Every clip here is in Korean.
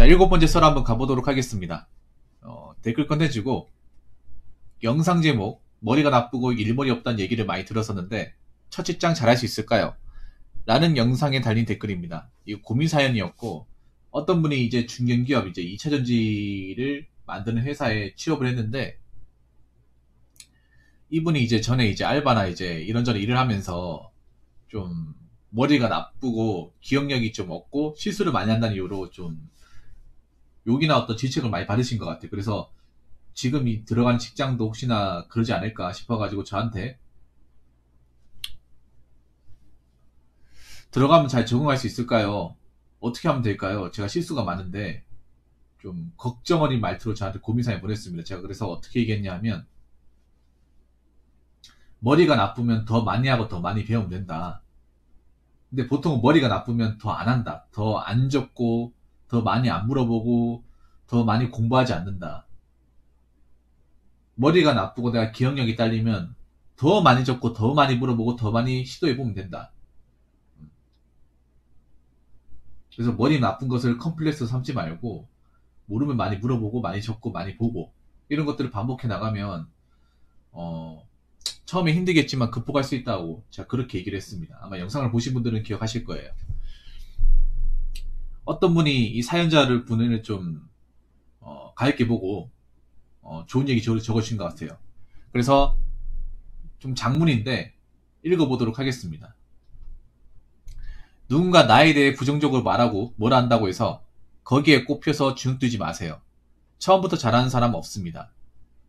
자, 7번째 썰 한번 가보도록 하겠습니다. 댓글 꺼내주고 영상 제목 머리가 나쁘고 일머리 없다는 얘기를 많이 들었었는데 첫 직장 잘할 수 있을까요? 라는 영상에 달린 댓글입니다. 이거 고민 사연이었고 어떤 분이 이제 중견기업 이제 2차전지를 만드는 회사에 취업을 했는데 이분이 이제 전에 이제 알바나 이제 이런저런 일을 하면서 좀 머리가 나쁘고 기억력이 좀 없고 실수를 많이 한다는 이유로 좀 욕이나 어떤 질책을 많이 받으신 것 같아요. 그래서 지금 이 들어간 직장도 혹시나 그러지 않을까 싶어가지고 저한테 들어가면 잘 적응할 수 있을까요? 어떻게 하면 될까요? 제가 실수가 많은데 좀 걱정 어린 말투로 저한테 고민사연 보냈습니다. 제가 그래서 어떻게 얘기했냐 하면 머리가 나쁘면 더 많이 하고 더 많이 배우면 된다. 근데 보통 머리가 나쁘면 더 안 한다. 더 안 적고 더 많이 안 물어보고 더 많이 공부하지 않는다. 머리가 나쁘고 내가 기억력이 딸리면 더 많이 적고 더 많이 물어보고 더 많이 시도해보면 된다. 그래서 머리 나쁜 것을 컴플렉스로 삼지 말고 모르면 많이 물어보고 많이 적고 많이 보고 이런 것들을 반복해 나가면 처음에 힘들겠지만 극복할 수 있다고 제가 그렇게 얘기를 했습니다. 아마 영상을 보신 분들은 기억하실 거예요. 어떤 분이 이 사연자를 분을 좀 가볍게 보고 좋은 얘기 적어주신 것 같아요. 그래서 좀 장문인데 읽어보도록 하겠습니다. 누군가 나에 대해 부정적으로 말하고 뭐라 한다고 해서 거기에 꼽혀서 주눅들지 마세요. 처음부터 잘하는 사람은 없습니다.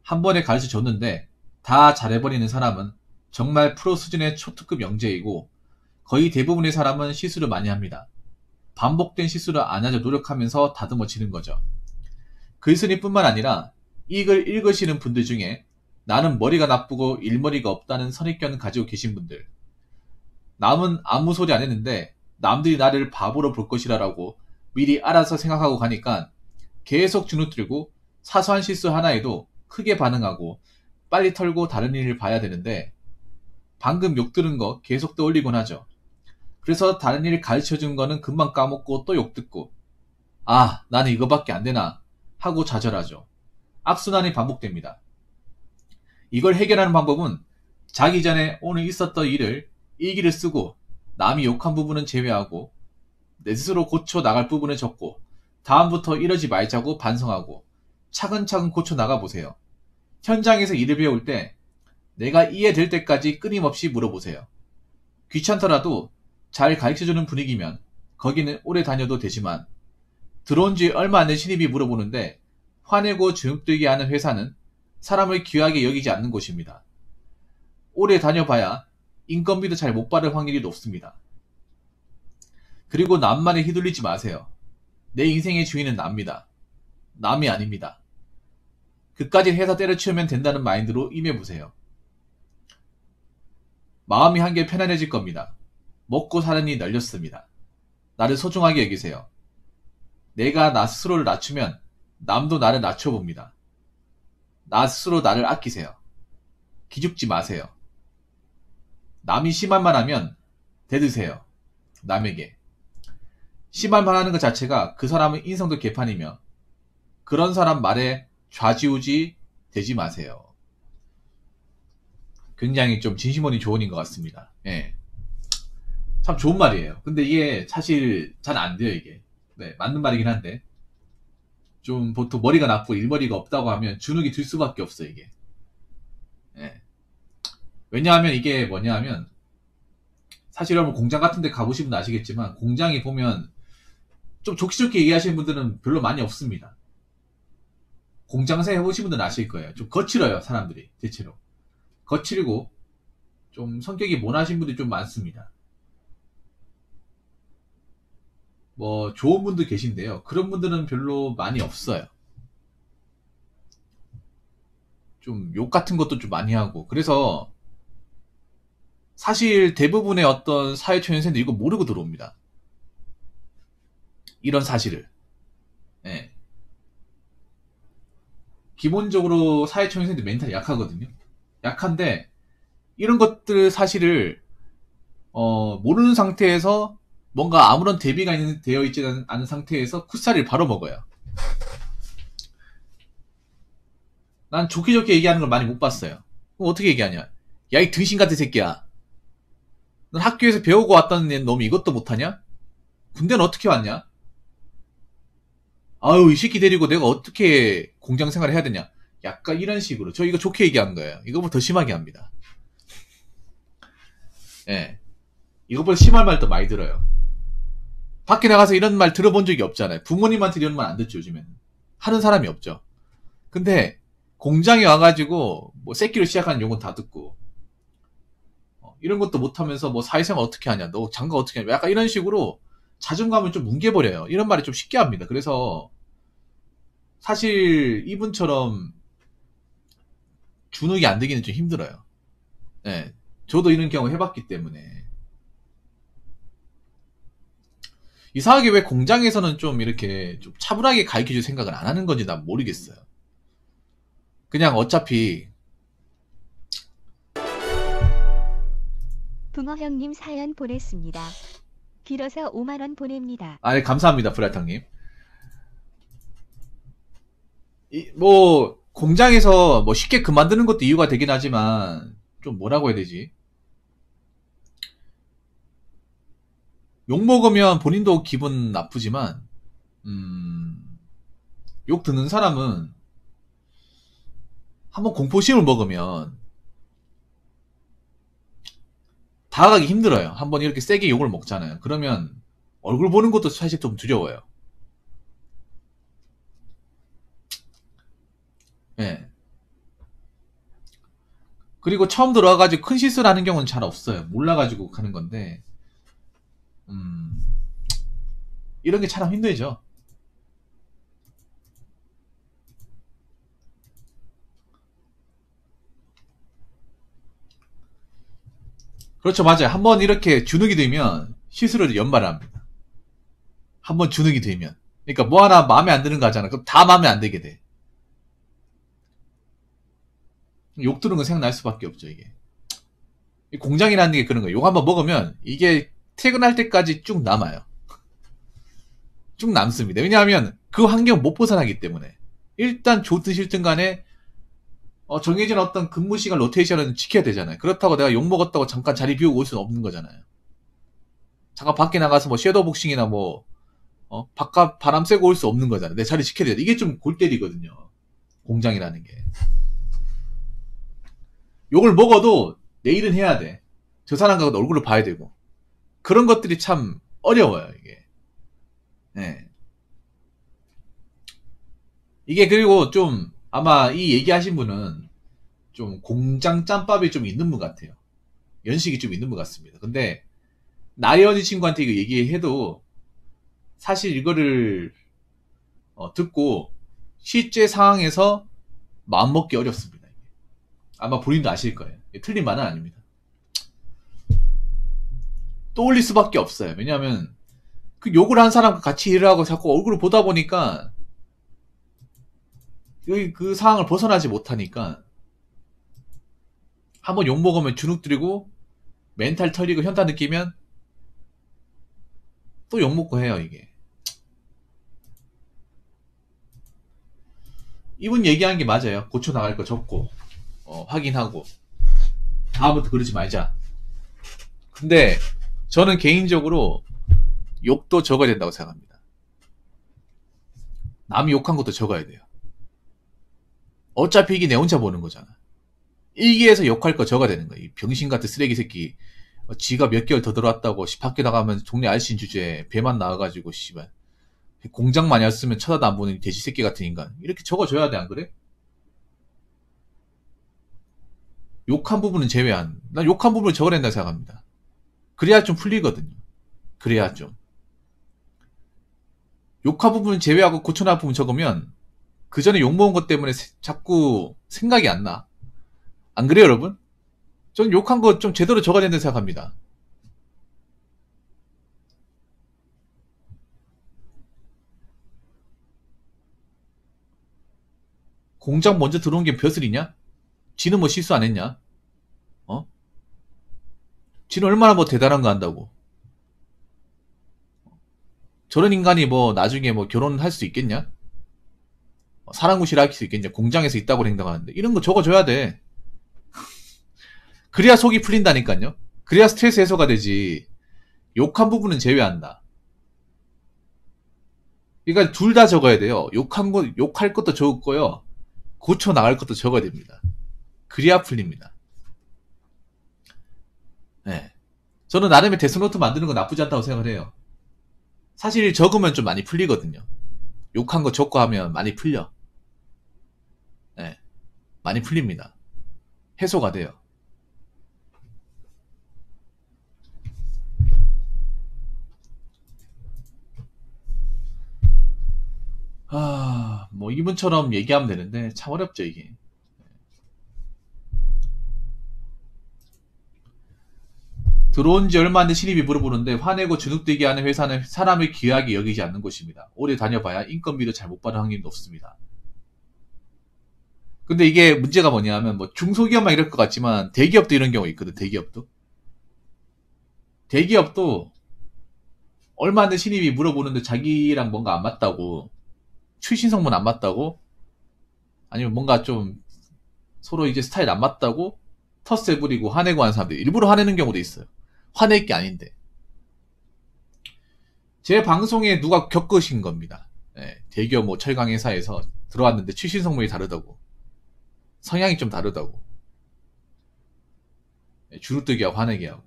한 번에 가르쳐 줬는데 다 잘해버리는 사람은 정말 프로 수준의 초특급 영재이고 거의 대부분의 사람은 실수를 많이 합니다. 반복된 실수를 안 하려 노력하면서 다듬어지는 거죠. 글쓴이뿐만 아니라 이글 읽으시는 분들 중에 나는 머리가 나쁘고 일머리가 없다는 선입견 가지고 계신 분들, 남은 아무 소리 안 했는데 남들이 나를 바보로 볼 것이라고 미리 알아서 생각하고 가니까 계속 주눅들고 사소한 실수 하나에도 크게 반응하고 빨리 털고 다른 일을 봐야 되는데 방금 욕 들은 거 계속 떠올리곤 하죠. 그래서 다른 일 가르쳐준 거는 금방 까먹고 또 욕 듣고 아, 나는 이거밖에 안 되나 하고 좌절하죠. 악순환이 반복됩니다. 이걸 해결하는 방법은 자기 전에 오늘 있었던 일을 일기를 쓰고 남이 욕한 부분은 제외하고 내 스스로 고쳐 나갈 부분을 적고 다음부터 이러지 말자고 반성하고 차근차근 고쳐 나가보세요. 현장에서 일을 배울 때 내가 이해될 때까지 끊임없이 물어보세요. 귀찮더라도 잘 가르쳐주는 분위기면 거기는 오래 다녀도 되지만 들어온 지 얼마 안 된 신입이 물어보는데 화내고 주눅들게 하는 회사는 사람을 귀하게 여기지 않는 곳입니다. 오래 다녀봐야 인건비도 잘 못 받을 확률이 높습니다. 그리고 남만에 휘둘리지 마세요. 내 인생의 주인은 납니다. 남이 아닙니다. 그까지 회사 때려치우면 된다는 마인드로 임해보세요. 마음이 한결 편안해질 겁니다. 먹고 사는 이 널렸습니다. 나를 소중하게 여기세요. 내가 나 스스로를 낮추면 남도 나를 낮춰봅니다. 나 스스로 나를 아끼세요. 기죽지 마세요. 남이 심한 말 하면 대드세요. 남에게. 심한 말 하는 것 자체가 그 사람의 인성도 개판이며 그런 사람 말에 좌지우지 되지 마세요. 굉장히 좀 진심 어린 조언인 것 같습니다. 예. 참 좋은 말이에요. 근데 이게 사실 잘 안 돼요, 이게. 네, 맞는 말이긴 한데. 좀 보통 머리가 나쁘고 일머리가 없다고 하면 주눅이 들 수밖에 없어요, 이게. 예. 왜냐하면 이게 뭐냐 하면, 사실 여러분 공장 같은 데 가보신 분 아시겠지만, 공장에 보면 좀 좋게 좋게 얘기하시는 분들은 별로 많이 없습니다. 공장생 해보신 분들은 아실 거예요. 좀 거칠어요, 사람들이, 대체로. 거칠고, 좀 성격이 모나신 분들이 좀 많습니다. 뭐 좋은 분도 계신데요. 그런 분들은 별로 많이 없어요. 좀 욕 같은 것도 좀 많이 하고. 그래서 사실 대부분의 어떤 사회초년생들 이거 모르고 들어옵니다. 이런 사실을. 예. 기본적으로 사회초년생들 멘탈이 약하거든요. 약한데 이런 것들 사실을 모르는 상태에서 뭔가 아무런 대비가 되어 있지 않은 상태에서 쿠사리를 바로 먹어요. 난 좋게 좋게 얘기하는 걸 많이 못 봤어요. 그럼 어떻게 얘기하냐? 야, 이 등신 같은 새끼야. 넌 학교에서 배우고 왔던 놈이 이것도 못하냐? 군대는 어떻게 왔냐? 아유, 이 새끼 데리고 내가 어떻게 공장 생활을 해야 되냐? 약간 이런 식으로. 저 이거 좋게 얘기하는 거예요. 이거보다 더 심하게 합니다. 예. 이거보다 심할 말도 많이 들어요. 밖에 나가서 이런 말 들어본 적이 없잖아요. 부모님한테 이런 말 안 듣죠, 요즘에는. 하는 사람이 없죠. 근데 공장에 와가지고 뭐 새끼로 시작하는 용은 다 듣고 이런 것도 못하면서 뭐 사회생활 어떻게 하냐, 너 장가 어떻게 하냐, 약간 이런 식으로 자존감을 좀 뭉개버려요. 이런 말이 좀 쉽게 합니다. 그래서 사실 이분처럼 주눅이 안 들기는 좀 힘들어요. 네, 저도 이런 경우 해봤기 때문에. 이상하게 왜 공장에서는 좀 이렇게 좀 차분하게 가르쳐줄 생각을 안 하는 건지 난 모르겠어요. 그냥 어차피. 붕어 형님 사연 보냈습니다. 길어서 5만원 보냅니다. 네, 감사합니다, 브라탕님. 뭐 공장에서 뭐 쉽게 그만두는 것도 이유가 되긴 하지만 좀 뭐라고 해야 되지? 욕 먹으면 본인도 기분 나쁘지만 욕 듣는 사람은 한번 공포심을 먹으면 다가가기 힘들어요. 한번 이렇게 세게 욕을 먹잖아요. 그러면 얼굴 보는 것도 사실 좀 두려워요. 예. 그리고 처음 들어와가지고 큰 실수를 하는 경우는 잘 없어요. 몰라가지고 가는 건데, 이런 게 참 힘들죠. 그렇죠, 맞아요. 한번 이렇게 주눅이 들면 실수를 연발을 합니다. 한번 주눅이 들면. 그러니까 뭐 하나 마음에 안 드는 거 하잖아. 그럼 다 마음에 안 들게 돼. 욕 들은 건 생각날 수밖에 없죠, 이게. 공장이라는 게 그런 거예요. 욕 한번 먹으면 이게 퇴근할 때까지 쭉 남아요. 쭉 남습니다. 왜냐하면 그 환경 못 벗어나기 때문에. 일단 좋든 싫든 간에 정해진 어떤 근무 시간 로테이션은 지켜야 되잖아요. 그렇다고 내가 욕 먹었다고 잠깐 자리 비우고 올 수는 없는 거잖아요. 잠깐 밖에 나가서 뭐 섀도우 복싱이나 뭐 바깥 바람 쐬고 올 수 없는 거잖아요. 내 자리 지켜야 돼. 이게 좀 골 때리거든요. 공장이라는 게. 욕을 먹어도 내일은 해야 돼. 저 사람과 얼굴을 봐야 되고. 그런 것들이 참 어려워요, 이게. 네. 이게 그리고 좀 아마 이 얘기하신 분은 좀 공장 짬밥이 좀 있는 분 같아요. 연식이 좀 있는 분 같습니다. 근데 나이 어린 친구한테 이거 얘기해도 사실 이거를 듣고 실제 상황에서 마음먹기 어렵습니다. 아마 본인도 아실 거예요. 틀린 말은 아닙니다. 떠올릴 수밖에 없어요. 왜냐하면 그 욕을 한 사람과 같이 일을 하고 자꾸 얼굴을 보다 보니까 그 상황을 벗어나지 못하니까 한번 욕 먹으면 주눅 들이고 멘탈 털리고 현타 느끼면 또 욕 먹고 해요, 이게. 이분 얘기한 게 맞아요. 고쳐나갈 거 적고 확인하고 다음부터 그러지 말자. 근데 저는 개인적으로 욕도 적어야 된다고 생각합니다. 남이 욕한 것도 적어야 돼요. 어차피 이게 내 혼자 보는 거잖아. 일기에서 욕할 거 적어야 되는 거야. 이 병신 같은 쓰레기 새끼. 지가 몇 개월 더 들어왔다고 밖에 나가면 동네 알신 주제에 배만 나와가지고 씨발 공장 많이 왔으면 쳐다도 안 보는 돼지 새끼 같은 인간. 이렇게 적어줘야 돼, 안 그래? 욕한 부분은 제외한. 난 욕한 부분을 적어야 된다고 생각합니다. 그래야 좀 풀리거든요. 그래야 좀. 욕한 부분은 제외하고 고쳐나갈 부분 적으면 그 전에 욕먹은 것 때문에 자꾸 생각이 안 나. 안 그래요, 여러분? 전 욕한 거 좀 제대로 적어야 된다고 생각합니다. 공장 먼저 들어온 게 벼슬이냐? 지는 뭐 실수 안 했냐? 지는 얼마나 뭐 대단한 거 한다고. 저런 인간이 뭐 나중에 뭐 결혼할 수 있겠냐? 사랑구실을 할 수 있겠냐? 공장에서 있다고 행동하는데 이런 거 적어줘야 돼. 그래야 속이 풀린다니까요. 그래야 스트레스 해소가 되지. 욕한 부분은 제외한다. 그러니까 둘 다 적어야 돼요. 욕할 것도 적고요. 고쳐 나갈 것도 적어야 됩니다. 그래야 풀립니다. 네. 저는 나름의 데스노트 만드는 거 나쁘지 않다고 생각을 해요. 사실 적으면 좀 많이 풀리거든요. 욕한 거 적고 하면 많이 풀려. 네. 많이 풀립니다. 해소가 돼요. 뭐 이분처럼 얘기하면 되는데 참 어렵죠 이게. 들어온 지 얼마 안 된 신입이 물어보는데 화내고 주눅들게 하는 회사는 사람을 귀하게 여기지 않는 곳입니다. 오래 다녀봐야 인건비도 잘 못 받을 확률이 높습니다. 근데 이게 문제가 뭐냐면 뭐 중소기업만 이럴 것 같지만 대기업도 이런 경우 있거든. 대기업도 얼마 안 된 신입이 물어보는데 자기랑 뭔가 안 맞다고, 출신 성분 안 맞다고, 아니면 뭔가 좀 서로 이제 스타일 안 맞다고 텃세 부리고 화내고 하는 사람들이 일부러 화내는 경우도 있어요. 화낼 게 아닌데. 제 방송에 누가 겪으신 겁니다. 네, 대기업 뭐 철강 회사에서 들어왔는데 출신 성분이 다르다고, 성향이 좀 다르다고, 네, 주눅들게 하고 화내게 하고.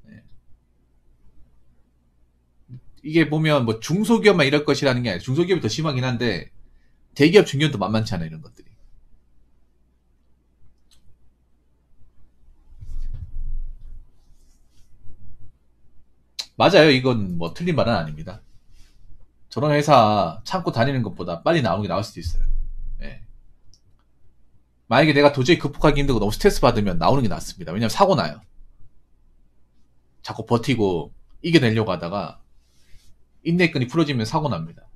네. 이게 보면 뭐 중소기업만 이럴 것이라는 게 아니라 중소기업이 더 심하긴 한데 대기업 중견도 만만치 않아 이런 것들이. 맞아요. 이건 뭐 틀린 말은 아닙니다. 저런 회사 참고 다니는 것보다 빨리 나오는 게 나을 수도 있어요. 예. 만약에 내가 도저히 극복하기 힘들고 너무 스트레스 받으면 나오는 게 낫습니다. 왜냐면 사고 나요. 자꾸 버티고 이겨내려고 하다가 인내끈이 풀어지면 사고 납니다.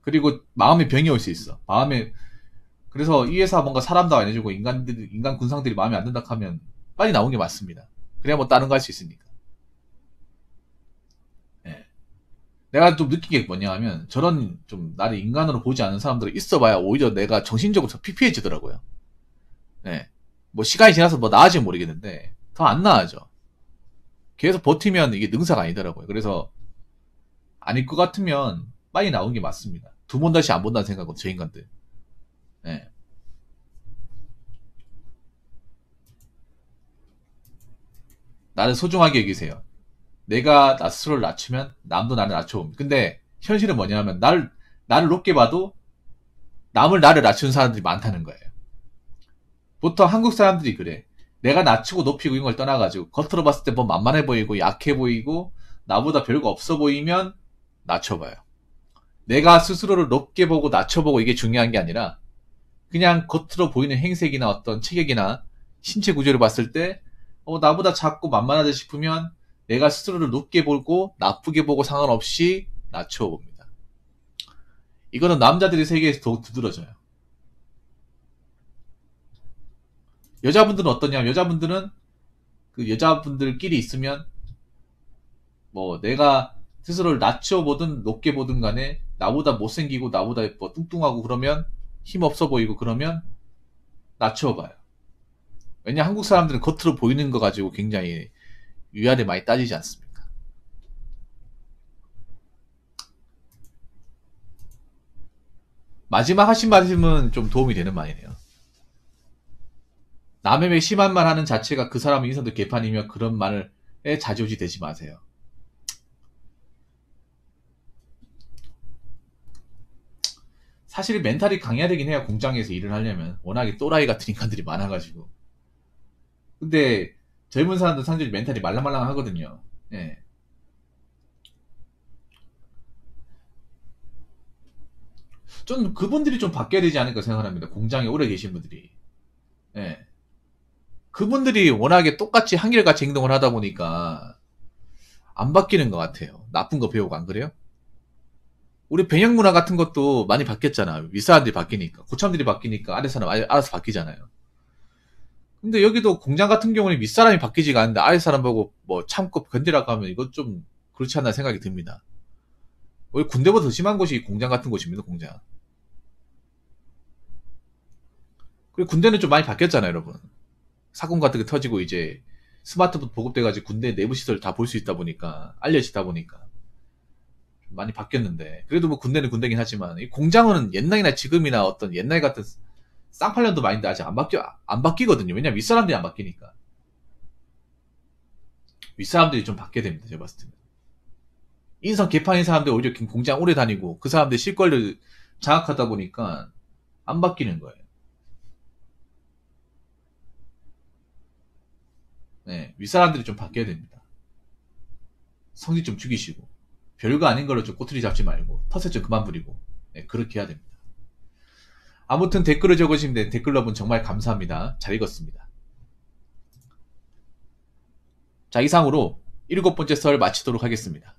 그리고 마음의 병이 올 수 있어. 그래서 이 회사 뭔가 사람도 안 해주고 인간 군상들이 마음에 안 든다 하면 빨리 나오는 게 맞습니다. 그래야 뭐 다른 거 할 수 있으니까. 예. 내가 좀 느낀 게 뭐냐 하면 저런 좀 나를 인간으로 보지 않는 사람들이 있어봐야 오히려 내가 정신적으로 더 피폐해지더라고요. 예. 뭐 시간이 지나서 뭐 나아지면 모르겠는데 더 안 나아져. 계속 버티면 이게 능사가 아니더라고요. 그래서 아닐 것 같으면 빨리 나오는 게 맞습니다. 두 번 다시 안 본다는 생각은 저 인간들. 예. 나를 소중하게 여기세요. 내가 나 스스로를 낮추면 남도 나를 낮춰봅니다. 근데 현실은 뭐냐면 나를 높게 봐도 남을 나를 낮추는 사람들이 많다는 거예요. 보통 한국 사람들이 그래. 내가 낮추고 높이고 이런 걸 떠나가지고 겉으로 봤을 때 뭐 만만해 보이고 약해 보이고 나보다 별거 없어 보이면 낮춰봐요. 내가 스스로를 높게 보고 낮춰보고 이게 중요한 게 아니라 그냥 겉으로 보이는 행색이나 어떤 체격이나 신체 구조를 봤을 때 나보다 작고 만만하다 싶으면 내가 스스로를 높게 보고 나쁘게 보고 상관없이 낮춰봅니다. 이거는 남자들의 세계에서 더욱 두드러져요. 여자분들은 어떠냐면 여자분들은 그 여자분들끼리 있으면 뭐 내가 스스로를 낮춰보든 높게 보든 간에 나보다 못생기고 나보다 뭐 뚱뚱하고 그러면 힘없어 보이고 그러면 낮춰봐요. 왜냐 한국 사람들은 겉으로 보이는 거 가지고 굉장히 위아래 많이 따지지 않습니까? 마지막 하신 말씀은 좀 도움이 되는 말이네요. 남에게 심한 말 하는 자체가 그 사람의 인성도 개판이며 그런 말에 좌지우지 되지 마세요. 사실 멘탈이 강해야 되긴 해요. 공장에서 일을 하려면. 워낙에 또라이 같은 인간들이 많아가지고. 근데 젊은 사람들 상당히 멘탈이 말랑말랑 하거든요. 예. 좀 그분들이 좀 바뀌어야 되지 않을까 생각합니다. 공장에 오래 계신 분들이. 예. 그분들이 워낙에 똑같이 한결같이 행동을 하다 보니까 안 바뀌는 것 같아요. 나쁜 거 배우고 안 그래요? 우리 배역 문화 같은 것도 많이 바뀌었잖아. 윗사람들이 바뀌니까. 고참들이 바뀌니까 아랫사람 알아서 바뀌잖아요. 근데 여기도 공장 같은 경우는 윗사람이 바뀌지가 않는데 아랫사람 보고 뭐 참고 견디라고 하면 이거 좀 그렇지 않나 생각이 듭니다. 오히려 군대보다 더 심한 곳이 공장 같은 곳입니다. 공장. 그리고 군대는 좀 많이 바뀌었잖아요, 여러분. 사건 같은 게 터지고 이제 스마트폰 보급돼가지고 군대 내부 시설 다 볼 수 있다 보니까, 알려지다 보니까 좀 많이 바뀌었는데, 그래도 뭐 군대는 군대긴 하지만 이 공장은 옛날이나 지금이나 어떤 옛날 같은 쌍팔년도 마인드 아직 안 바뀌거든요. 왜냐면 윗사람들이 안 바뀌니까. 윗사람들이 좀 바뀌어야 됩니다. 제가 봤을 때는. 인성 개판인 사람들 오히려 공장 오래 다니고 그 사람들 실권을 장악하다 보니까 안 바뀌는 거예요. 네, 윗사람들이 좀 바뀌어야 됩니다. 성질 좀 죽이시고 별거 아닌 걸로 좀 꼬투리 잡지 말고 텃세 좀 그만 부리고 네, 그렇게 해야 됩니다. 아무튼 댓글을 적으시면 된 댓글러분 정말 감사합니다. 잘 읽었습니다. 자, 이상으로 7번째 썰 마치도록 하겠습니다.